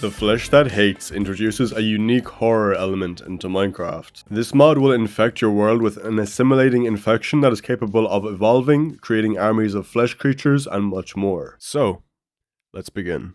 The Flesh That Hates introduces a unique horror element into Minecraft. This mod will infect your world with an assimilating infection that is capable of evolving, creating armies of flesh creatures, and much more. So, let's begin.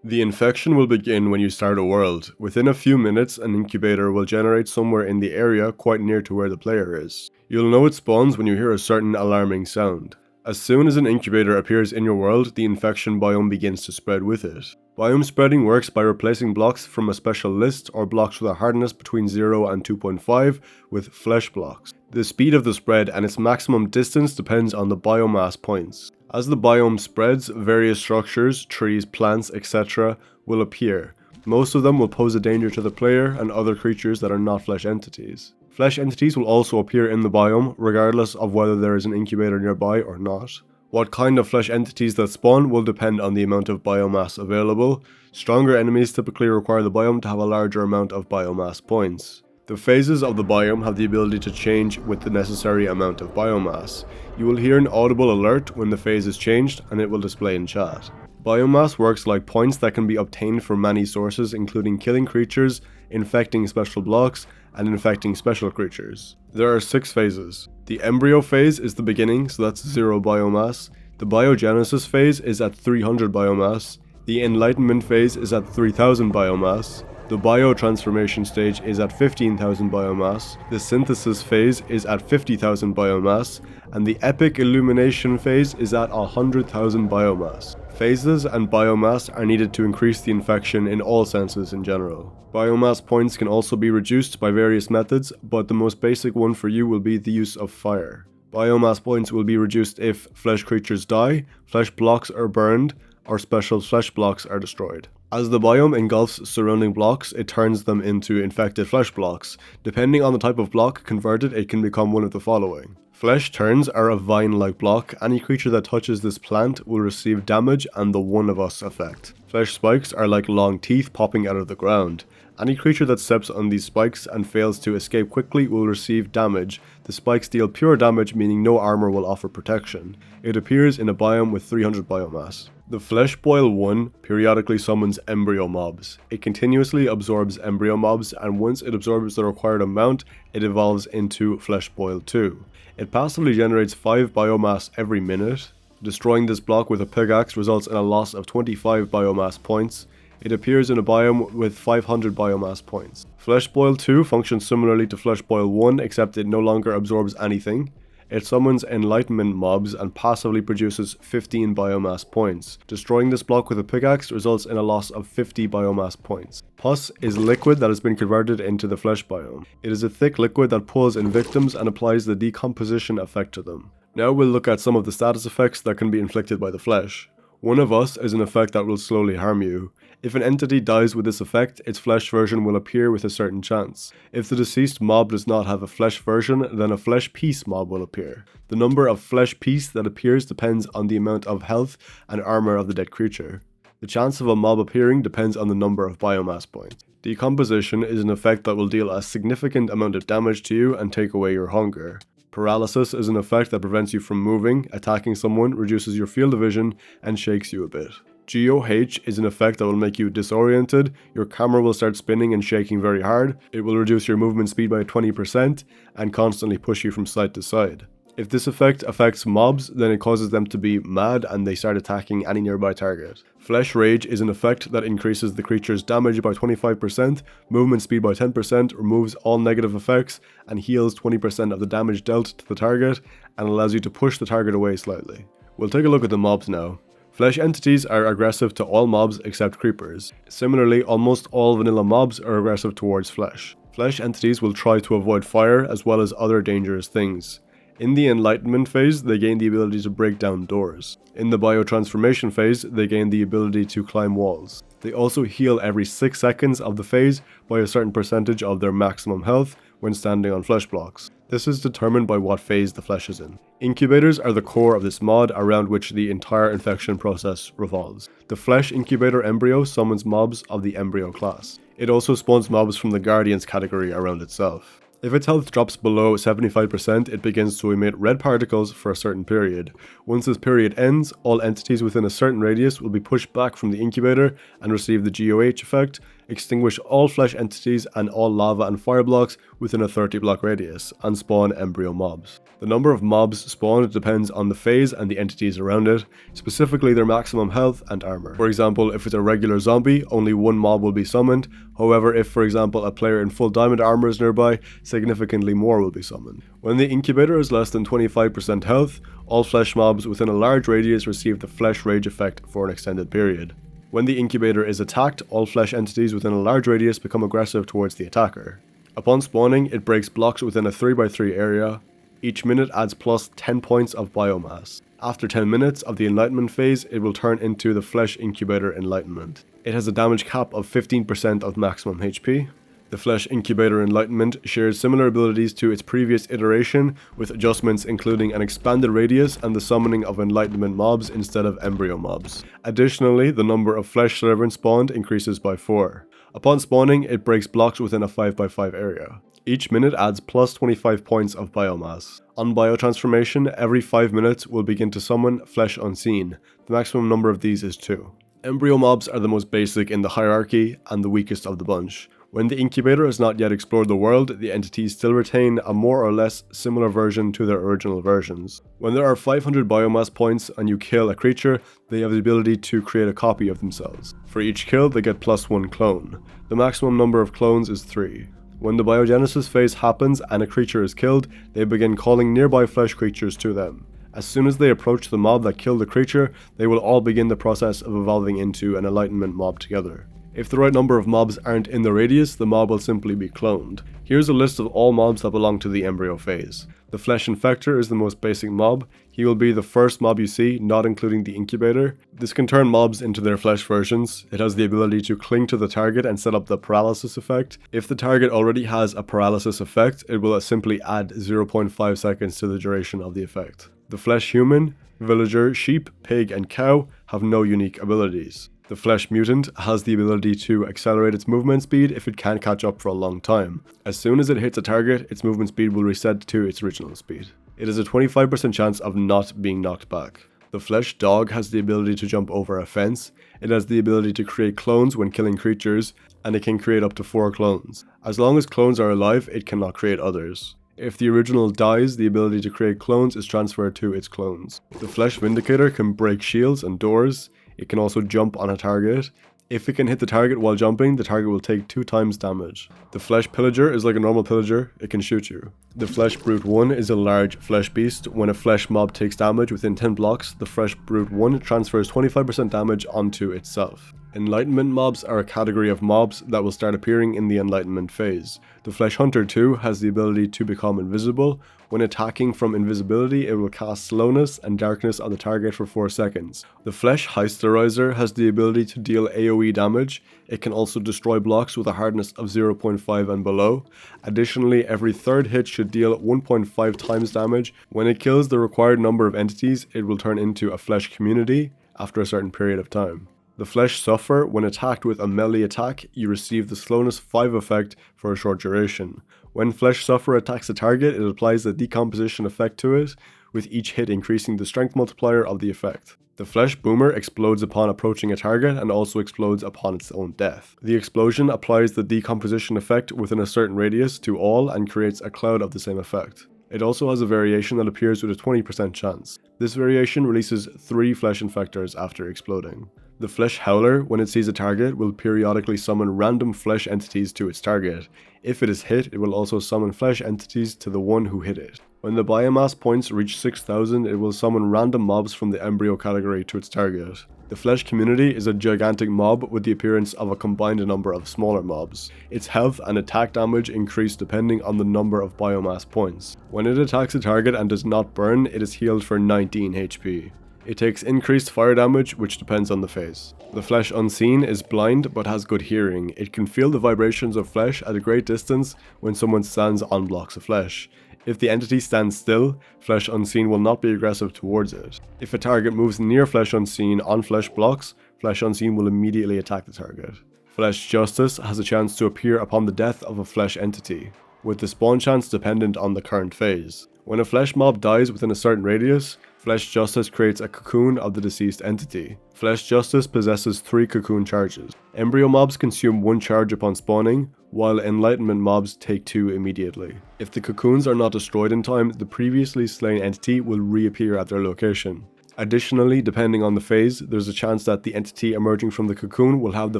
The infection will begin when you start a world. Within a few minutes, an incubator will generate somewhere in the area quite near to where the player is. You'll know it spawns when you hear a certain alarming sound. As soon as an incubator appears in your world, the infection biome begins to spread with it. Biome spreading works by replacing blocks from a special list or blocks with a hardness between 0 and 2.5 with flesh blocks. The speed of the spread and its maximum distance depends on the biomass points. As the biome spreads, various structures, trees, plants, etc. will appear. Most of them will pose a danger to the player and other creatures that are not flesh entities. Flesh entities will also appear in the biome, regardless of whether there is an incubator nearby or not. What kind of flesh entities that spawn will depend on the amount of biomass available. Stronger enemies typically require the biome to have a larger amount of biomass points. The phases of the biome have the ability to change with the necessary amount of biomass. You will hear an audible alert when the phase is changed, and it will display in chat. Biomass works like points that can be obtained from many sources, including killing creatures, infecting special blocks, and infecting special creatures. There are 6 phases. The embryo phase is the beginning, so that's 0 biomass. The biogenesis phase is at 300 biomass. The enlightenment phase is at 3000 biomass. The biotransformation stage is at 15,000 biomass, the synthesis phase is at 50,000 biomass, and the epic illumination phase is at 100,000 biomass. Phases and biomass are needed to increase the infection in all senses in general. Biomass points can also be reduced by various methods, but the most basic one for you will be the use of fire. Biomass points will be reduced if flesh creatures die, flesh blocks are burned, or special flesh blocks are destroyed. As the biome engulfs surrounding blocks, it turns them into infected flesh blocks. Depending on the type of block converted, it can become one of the following. Flesh turns are a vine-like block. Any creature that touches this plant will receive damage and the One of Us effect. Flesh spikes are like long teeth popping out of the ground. Any creature that steps on these spikes and fails to escape quickly will receive damage. The spikes deal pure damage, meaning no armor will offer protection. It appears in a biome with 300 biomass. The Flesh Boil 1 periodically summons embryo mobs. It continuously absorbs embryo mobs, and once it absorbs the required amount, it evolves into Flesh Boil 2. It passively generates 5 biomass every minute. Destroying this block with a pickaxe results in a loss of 25 biomass points. It appears in a biome with 500 biomass points. Flesh Boil 2 functions similarly to Flesh Boil 1, except it no longer absorbs anything. It summons enlightenment mobs and passively produces 15 biomass points. Destroying this block with a pickaxe results in a loss of 50 biomass points. Pus is liquid that has been converted into the flesh biome. It is a thick liquid that pulls in victims and applies the decomposition effect to them. Now we'll look at some of the status effects that can be inflicted by the flesh. One of Us is an effect that will slowly harm you. If an entity dies with this effect, its flesh version will appear with a certain chance. If the deceased mob does not have a flesh version, then a flesh piece mob will appear. The number of flesh piece that appears depends on the amount of health and armor of the dead creature. The chance of a mob appearing depends on the number of biomass points. Decomposition is an effect that will deal a significant amount of damage to you and take away your hunger. Paralysis is an effect that prevents you from moving, attacking someone, reduces your field of vision, and shakes you a bit. GOH is an effect that will make you disoriented, your camera will start spinning and shaking very hard, it will reduce your movement speed by 20%, and constantly push you from side to side. If this effect affects mobs, then it causes them to be mad and they start attacking any nearby target. Flesh Rage is an effect that increases the creature's damage by 25%, movement speed by 10%, removes all negative effects, and heals 20% of the damage dealt to the target, and allows you to push the target away slightly. We'll take a look at the mobs now. Flesh entities are aggressive to all mobs except creepers. Similarly, almost all vanilla mobs are aggressive towards flesh. Flesh entities will try to avoid fire as well as other dangerous things. In the enlightenment phase, they gain the ability to break down doors. In the biotransformation phase, they gain the ability to climb walls. They also heal every 6 seconds of the phase by a certain percentage of their maximum health when standing on flesh blocks. This is determined by what phase the flesh is in. Incubators are the core of this mod around which the entire infection process revolves. The flesh incubator embryo summons mobs of the embryo class. It also spawns mobs from the guardians category around itself. If its health drops below 75%, it begins to emit red particles for a certain period. Once this period ends, all entities within a certain radius will be pushed back from the incubator and receive the GOH effect, extinguish all flesh entities and all lava and fire blocks within a 30 block radius, and spawn embryo mobs. The number of mobs spawned depends on the phase and the entities around it, specifically their maximum health and armor. For example, if it's a regular zombie, only one mob will be summoned. However, if for example a player in full diamond armor is nearby, significantly more will be summoned. When the incubator is less than 25% health, all flesh mobs within a large radius receive the flesh rage effect for an extended period. When the incubator is attacked, all flesh entities within a large radius become aggressive towards the attacker. Upon spawning, it breaks blocks within a 3x3 area. Each minute adds plus 10 points of biomass. After 10 minutes of the enlightenment phase, it will turn into the flesh incubator enlightenment. It has a damage cap of 15% of maximum HP. The Flesh Incubator Enlightenment shares similar abilities to its previous iteration, with adjustments including an expanded radius and the summoning of enlightenment mobs instead of embryo mobs. Additionally, the number of flesh servants spawned increases by 4. Upon spawning, it breaks blocks within a 5x5 area. Each minute adds plus 25 points of biomass. On biotransformation, every 5 minutes will begin to summon Flesh Unseen. The maximum number of these is 2. Embryo mobs are the most basic in the hierarchy and the weakest of the bunch. When the incubator has not yet explored the world, the entities still retain a more or less similar version to their original versions. When there are 500 biomass points and you kill a creature, they have the ability to create a copy of themselves. For each kill, they get plus 1 clone. The maximum number of clones is 3. When the biogenesis phase happens and a creature is killed, they begin calling nearby flesh creatures to them. As soon as they approach the mob that killed the creature, they will all begin the process of evolving into an enlightenment mob together. If the right number of mobs aren't in the radius, the mob will simply be cloned. Here's a list of all mobs that belong to the embryo phase. The Flesh Infector is the most basic mob. He will be the first mob you see, not including the incubator. This can turn mobs into their flesh versions. It has the ability to cling to the target and set up the paralysis effect. If the target already has a paralysis effect, it will simply add 0.5 seconds to the duration of the effect. The Flesh Human, Villager, Sheep, Pig, and Cow have no unique abilities. The Flesh Mutant has the ability to accelerate its movement speed if it can't catch up for a long time. As soon as it hits a target, its movement speed will reset to its original speed. It has a 25% chance of not being knocked back. The Flesh Dog has the ability to jump over a fence. It has the ability to create clones when killing creatures, and it can create up to 4 clones. As long as clones are alive, it cannot create others. If the original dies, the ability to create clones is transferred to its clones. The Flesh Vindicator can break shields and doors. It can also jump on a target. If it can hit the target while jumping, the target will take 2 times damage. The Flesh Pillager is like a normal pillager, it can shoot you. The Flesh Brute 1 is a large flesh beast. When a flesh mob takes damage within 10 blocks, the Flesh Brute 1 transfers 25% damage onto itself. Enlightenment mobs are a category of mobs that will start appearing in the enlightenment phase. The Flesh Hunter 2 has the ability to become invisible. When attacking from invisibility, it will cast slowness and darkness on the target for 4 seconds. The Flesh Heisterizer has the ability to deal AoE damage. It can also destroy blocks with a hardness of 0.5 and below. Additionally, every third hit should deal 1.5 times damage. When it kills the required number of entities, it will turn into a Flesh Community after a certain period of time. The Flesh Suffer, when attacked with a melee attack, you receive the Slowness 5 effect for a short duration. When Flesh Suffer attacks a target, it applies the decomposition effect to it, with each hit increasing the strength multiplier of the effect. The Flesh Boomer explodes upon approaching a target and also explodes upon its own death. The explosion applies the decomposition effect within a certain radius to all and creates a cloud of the same effect. It also has a variation that appears with a 20% chance. This variation releases 3 Flesh Infectors after exploding. The Flesh Howler, when it sees a target, will periodically summon random flesh entities to its target. If it is hit, it will also summon flesh entities to the one who hit it. When the biomass points reach 6,000, it will summon random mobs from the embryo category to its target. The Flesh Community is a gigantic mob with the appearance of a combined number of smaller mobs. Its health and attack damage increase depending on the number of biomass points. When it attacks a target and does not burn, it is healed for 19 HP. It takes increased fire damage, which depends on the phase. The Flesh Unseen is blind but has good hearing. It can feel the vibrations of flesh at a great distance when someone stands on blocks of flesh. If the entity stands still, Flesh Unseen will not be aggressive towards it. If a target moves near Flesh Unseen on flesh blocks, Flesh Unseen will immediately attack the target. Flesh Justice has a chance to appear upon the death of a flesh entity. with the spawn chance dependent on the current phase. When a flesh mob dies within a certain radius, Flesh Justice creates a cocoon of the deceased entity. Flesh Justice possesses 3 cocoon charges. Embryo mobs consume 1 charge upon spawning, while Enlightenment mobs take 2 immediately. If the cocoons are not destroyed in time, the previously slain entity will reappear at their location. Additionally, depending on the phase, there's a chance that the entity emerging from the cocoon will have the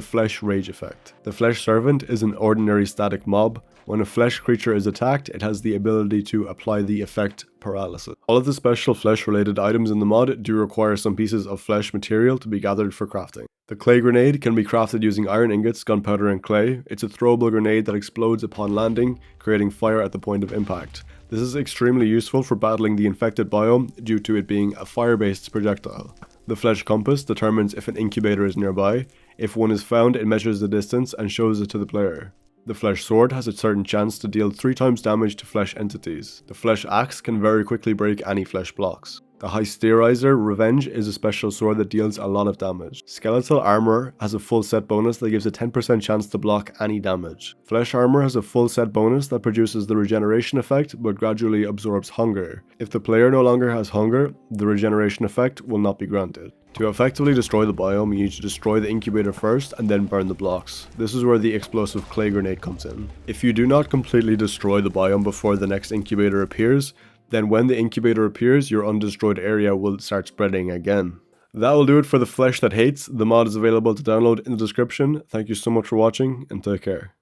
Flesh Rage effect. The Flesh Servant is an ordinary static mob. When a flesh creature is attacked, it has the ability to apply the effect Paralysis. All of the special flesh related items in the mod do require some pieces of flesh material to be gathered for crafting. The clay grenade can be crafted using iron ingots, gunpowder and clay. It's a throwable grenade that explodes upon landing, creating fire at the point of impact. This is extremely useful for battling the infected biome due to it being a fire-based projectile. The flesh compass determines if an incubator is nearby. If one is found, it measures the distance and shows it to the player. The flesh sword has a certain chance to deal 3 times damage to flesh entities. The flesh axe can very quickly break any flesh blocks. The Hysterizer Revenge is a special sword that deals a lot of damage. Skeletal Armor has a full set bonus that gives a 10% chance to block any damage. Flesh Armor has a full set bonus that produces the regeneration effect but gradually absorbs hunger. If the player no longer has hunger, the regeneration effect will not be granted. To effectively destroy the biome, you need to destroy the incubator first and then burn the blocks. This is where the explosive clay grenade comes in. If you do not completely destroy the biome before the next incubator appears, then when the incubator appears, your undestroyed area will start spreading again. That will do it for the Flesh That Hates. The mod is available to download in the description. Thank you so much for watching and take care.